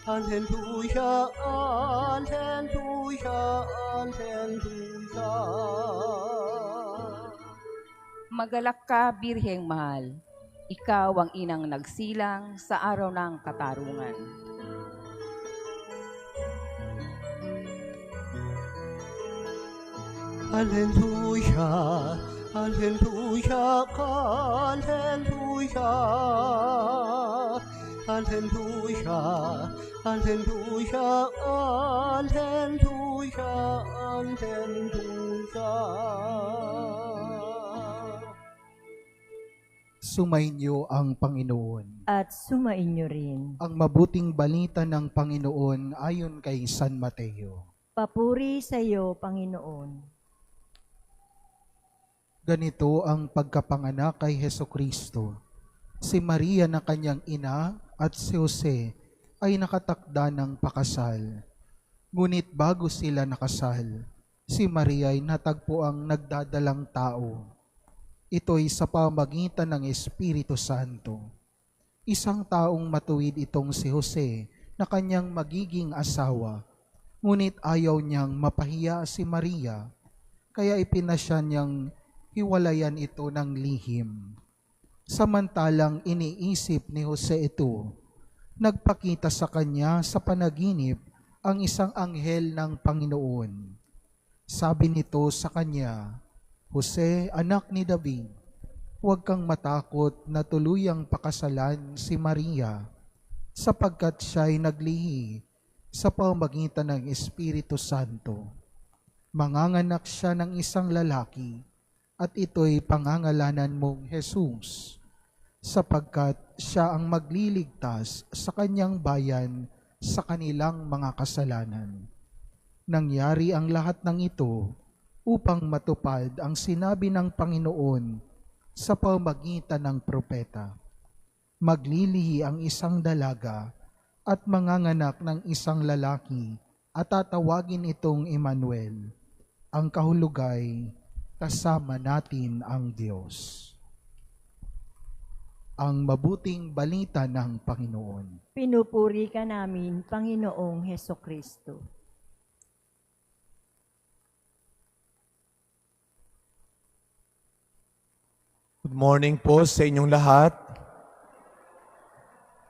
Alleluia, alleluia, alleluia. Magalak ka, Birheng Mahal. Ikaw ang inang nagsilang sa araw ng katarungan. Alleluia, alleluia, alleluia. Alleluia, alleluia, alleluia, alleluia. Sumainyo ang Panginoon. At sumainyo rin. Ang mabuting balita ng Panginoon ayon kay San Mateo. Papuri sa iyo, Panginoon. Ganito ang pagkapanganak kay Hesukristo. Si Maria na kanyang ina at si Jose ay nakatakda ng pakasal. Ngunit bago sila nakasal, si Maria ay natagpo ang nagdadalang tao. Ito'y sa pamagitan ng Espiritu Santo. Isang taong matuwid itong si Jose na kanyang magiging asawa, ngunit ayaw niyang mapahiya si Maria, kaya ipinasya niyang hiwalayan ito ng lihim. Samantalang iniisip ni Jose ito, nagpakita sa kanya sa panaginip ang isang anghel ng Panginoon. Sabi nito sa kanya, Jose, anak ni David, huwag kang matakot na tuluyang pakasalan si Maria, sapagkat siya'y naglihi sa pamagitan ng Espiritu Santo. Manganganak siya ng isang lalaki, at ito'y pangangalanan mong Jesus, sapagkat siya ang magliligtas sa kanyang bayan sa kanilang mga kasalanan. Nangyari ang lahat ng ito upang matupad ang sinabi ng Panginoon sa pamagitan ng propeta. Maglilihi ang isang dalaga at manganganak ng isang lalaki at tatawagin itong Emmanuel. Ang kahulugay, kasama natin ang Diyos. Ang mabuting balita ng Panginoon. Pinupuri ka namin, Panginoong Hesukristo. Good morning po sa inyong lahat.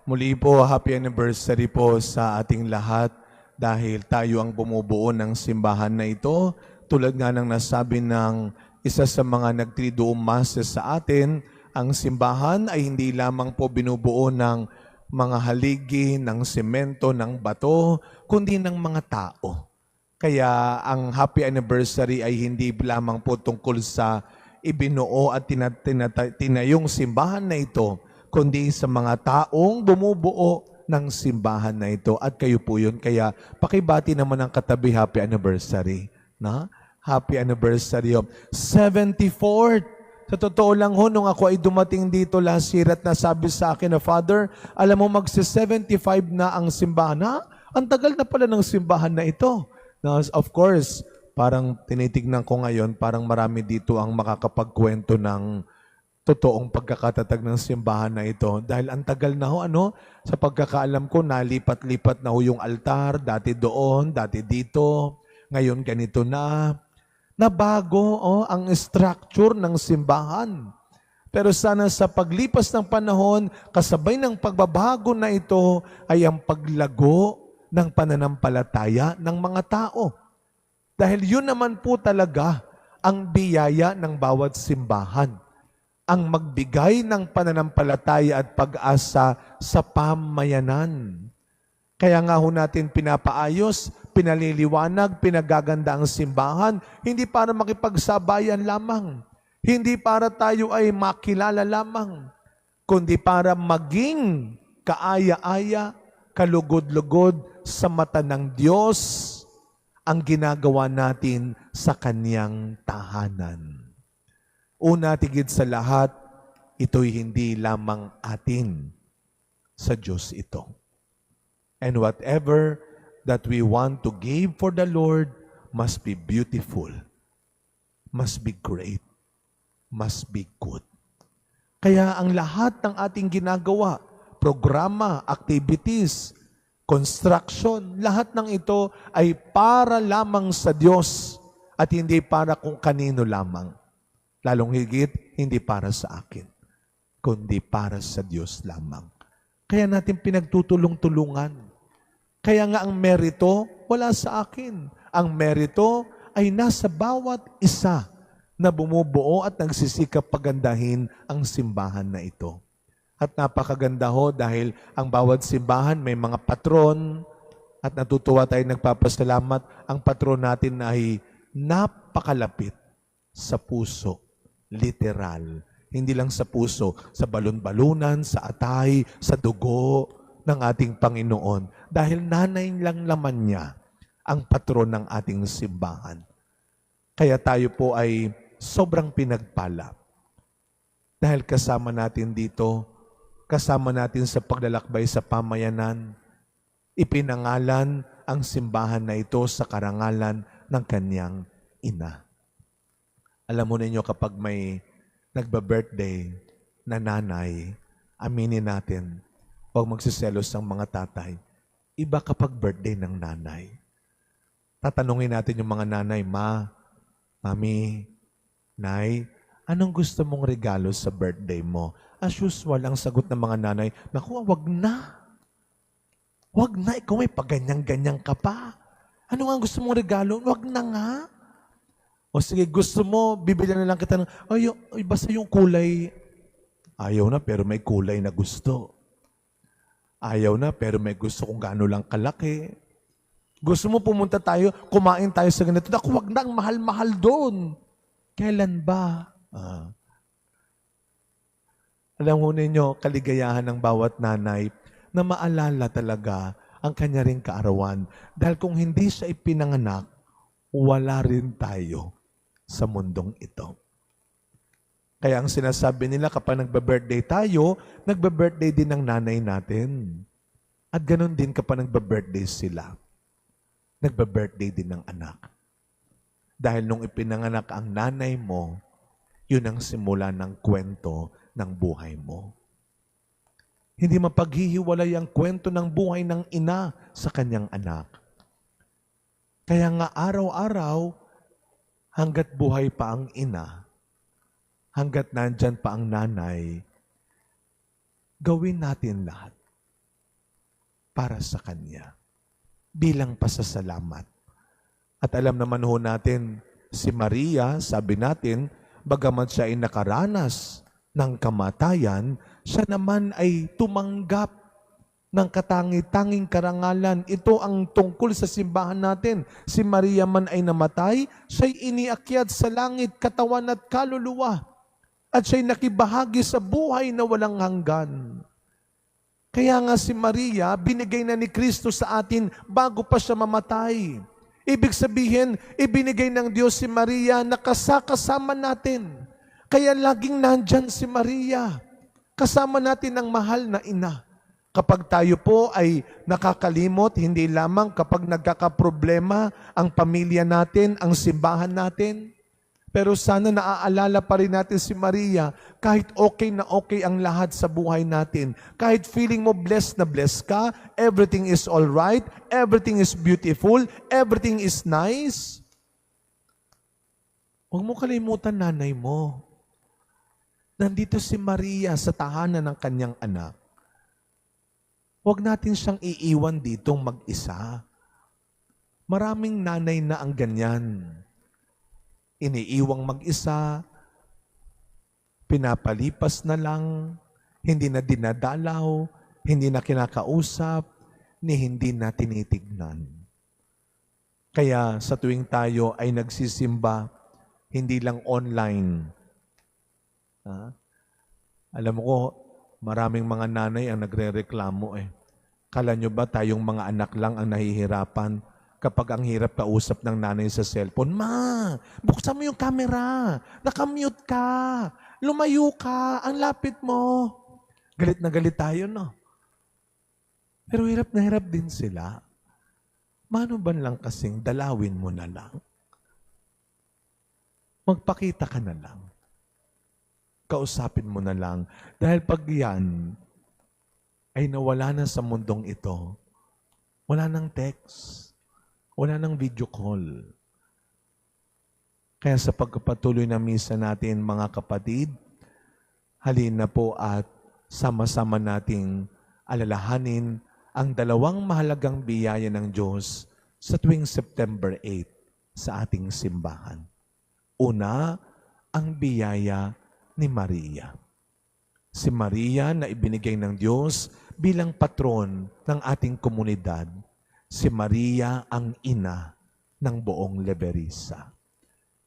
Muli po, happy anniversary po sa ating lahat dahil tayo ang bumubuo ng simbahan na ito. Tulad nga ng nasabi ng isa sa mga nag-triduum masses sa atin, ang simbahan ay hindi lamang po binubuo ng mga haligi, ng semento, ng bato, kundi ng mga tao. Kaya ang happy anniversary ay hindi lamang po tungkol sa ibinuo at tinayong simbahan na ito, kundi sa mga taong bumubuo ng simbahan na ito. At kayo po yun. Kaya pakibati naman ang katabi, happy anniversary. Na? Happy anniversary of 74th. Sa totoo lang ho, nung ako ay dumating dito last year at nasabi sa akin na, Father, alam mo magsi-75 na ang simbahan. Ha? Ang tagal na pala ng simbahan na ito. Now, of course, parang tinitignan ko ngayon, parang marami dito ang makakapagkwento ng totoong pagkakatatag ng simbahan na ito. Dahil ang tagal na ho, sa pagkakaalam ko, nalipat-lipat na ho yung altar, dati doon, dati dito, ngayon ganito na. Nabago ang structure ng simbahan. Pero sana sa paglipas ng panahon, kasabay ng pagbabago na ito ay ang paglago ng pananampalataya ng mga tao. Dahil yun naman po talaga ang biyaya ng bawat simbahan. Ang magbigay ng pananampalataya at pag-asa sa pamayanan. Kaya nga ho natin pinapaayos, pinaliliwanag, pinagaganda ang simbahan, hindi para makipagsabayan lamang, hindi para tayo ay makilala lamang, kundi para maging kaaya-aya, kalugod-lugod sa mata ng Diyos ang ginagawa natin sa Kanyang tahanan. Una, tigid sa lahat, ito'y hindi lamang atin, sa Diyos ito. And whatever that we want to give for the Lord must be beautiful, must be great, must be good. Kaya ang lahat ng ating ginagawa, programa, activities, construction, lahat ng ito ay para lamang sa Diyos at hindi para kung kanino lamang. Lalong higit, hindi para sa akin, kundi para sa Diyos lamang. Kaya natin pinagtutulong-tulungan. Kaya nga ang merito, wala sa akin. Ang merito ay nasa bawat isa na bumubuo at nagsisikap pagandahin ang simbahan na ito. At napakaganda ho dahil ang bawat simbahan may mga patron at natutuwa tayo nagpapasalamat. Ang patron natin ay napakalapit sa puso, literal. Hindi lang sa puso, sa balon-balunan, sa atay, sa dugo ng ating Panginoon. Dahil nanay lang laman niya ang patron ng ating simbahan. Kaya tayo po ay sobrang pinagpala. Dahil kasama natin dito, kasama natin sa paglalakbay sa pamayanan, ipinangalan ang simbahan na ito sa karangalan ng kanyang ina. Alam mo ninyo kapag may nagba-birthday na nanay, aminin natin, huwag magsiselos ang mga tatay. Iba kapag birthday ng nanay. Tatanungin natin yung mga nanay, Ma, Mami, Nay, anong gusto mong regalo sa birthday mo? As usual, ang sagot ng mga nanay, naku, wag na. Wag na, ikaw may paganyan-ganyan ka pa. Ano nga gusto mong regalo? Wag na nga. O sige, gusto mo, bibigyan na lang kita ng, ay, basta yung kulay. Ayaw na, pero may kulay na gusto. Ayaw na, pero may gusto kung gaano lang kalaki. Gusto mo pumunta tayo, kumain tayo sa ganito. Naku, wag na, ang mahal-mahal doon. Kailan ba? Alam mo ninyo, kaligayahan ng bawat nanay na maalala talaga ang kanya ring kaarawan. Dahil kung hindi siya ipinanganak, wala rin tayo sa mundong ito. Kaya ang sinasabi nila kapag nagba-birthday tayo, nagba-birthday din ng nanay natin. At ganun din kapag nagba-birthday sila. Nagba-birthday din ng anak. Dahil nung ipinanganak ang nanay mo, yun ang simula ng kwento ng buhay mo. Hindi mapaghihiwalay ang kwento ng buhay ng ina sa kanyang anak. Kaya nga araw-araw, hanggat buhay pa ang ina, hanggat nandyan pa ang nanay, gawin natin lahat para sa kanya bilang pasasalamat. At alam naman ho natin, si Maria, sabi natin, bagamat siya ay nakaranas ng kamatayan, siya naman ay tumanggap ng katangi-tanging karangalan. Ito ang tungkol sa simbahan natin. Si Maria man ay namatay, siya'y iniakyat sa langit, katawan at kaluluwa. At siya'y nakibahagi sa buhay na walang hanggan. Kaya nga si Maria, binigay na ni Kristo sa atin bago pa siya mamatay. Ibig sabihin, ibinigay ng Diyos si Maria na kasama natin. Kaya laging nandyan si Maria. Kasama natin ang mahal na ina. Kapag tayo po ay nakakalimot, hindi lamang kapag nagkakaproblema ang pamilya natin, ang simbahan natin, pero sana naaalala pa rin natin si Maria kahit okay na okay ang lahat sa buhay natin. Kahit feeling mo blessed na blessed ka, everything is all right, everything is beautiful, everything is nice. Huwag mo kalimutan nanay mo. Nandito si Maria sa tahanan ng kanyang anak. Huwag natin siyang iiwan ditong mag-isa. Maraming nanay na ang ganyan. Iniiwang mag-isa, pinapalipas na lang, hindi na dinadalaw, hindi na kinakausap, ni hindi na tinitignan. Kaya sa tuwing tayo ay nagsisimba, hindi lang online. Alam mo ko, maraming mga nanay ang nagre-reklamo eh. Kala nyo ba tayong mga anak lang ang nahihirapan kapag ang hirap kausap ng nanay sa cellphone? Ma, buksan mo yung camera. Nakamute ka. Lumayo ka. Ang lapit mo. Galit na galit tayo, no? Pero hirap na hirap din sila. Mano ba lang kasing dalawin mo na lang? Magpakita ka na lang. Kausapin mo na lang. Dahil pag yan ay nawala na sa mundong ito, Wala nang text. Wala nang video call. Kaya sa pagpapatuloy na misa natin, mga kapatid, halina po at sama-sama nating alalahanin ang dalawang mahalagang biyaya ng Diyos sa tuwing September 8 sa ating simbahan. Una, ang biyaya ni Maria. Si Maria na ibinigay ng Diyos bilang patron ng ating komunidad. Si Maria ang ina ng buong Leberisa.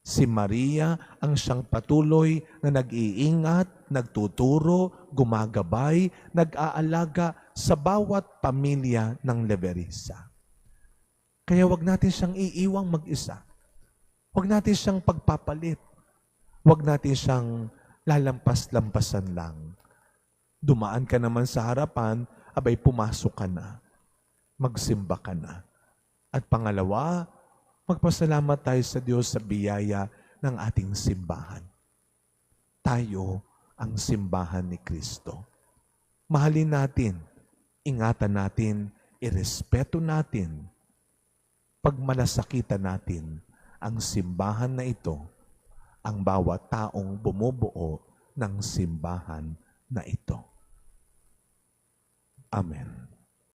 Si Maria ang siyang patuloy na nag-iingat, nagtuturo, gumagabay, nag-aalaga sa bawat pamilya ng Leberisa. Kaya wag natin siyang iiwang mag-isa. Wag natin siyang pagpapalit. Wag natin siyang lalampas-lampasan lang. Dumaan ka naman sa harapan, abay pumasok ka na. Magsimba ka na. At pangalawa, magpasalamat tayo sa Diyos sa biyaya ng ating simbahan. Tayo ang simbahan ni Kristo. Mahalin natin, ingatan natin, irespeto natin, pagmalasakitan natin ang simbahan na ito, ang bawat taong bumubuo ng simbahan na ito. Amen.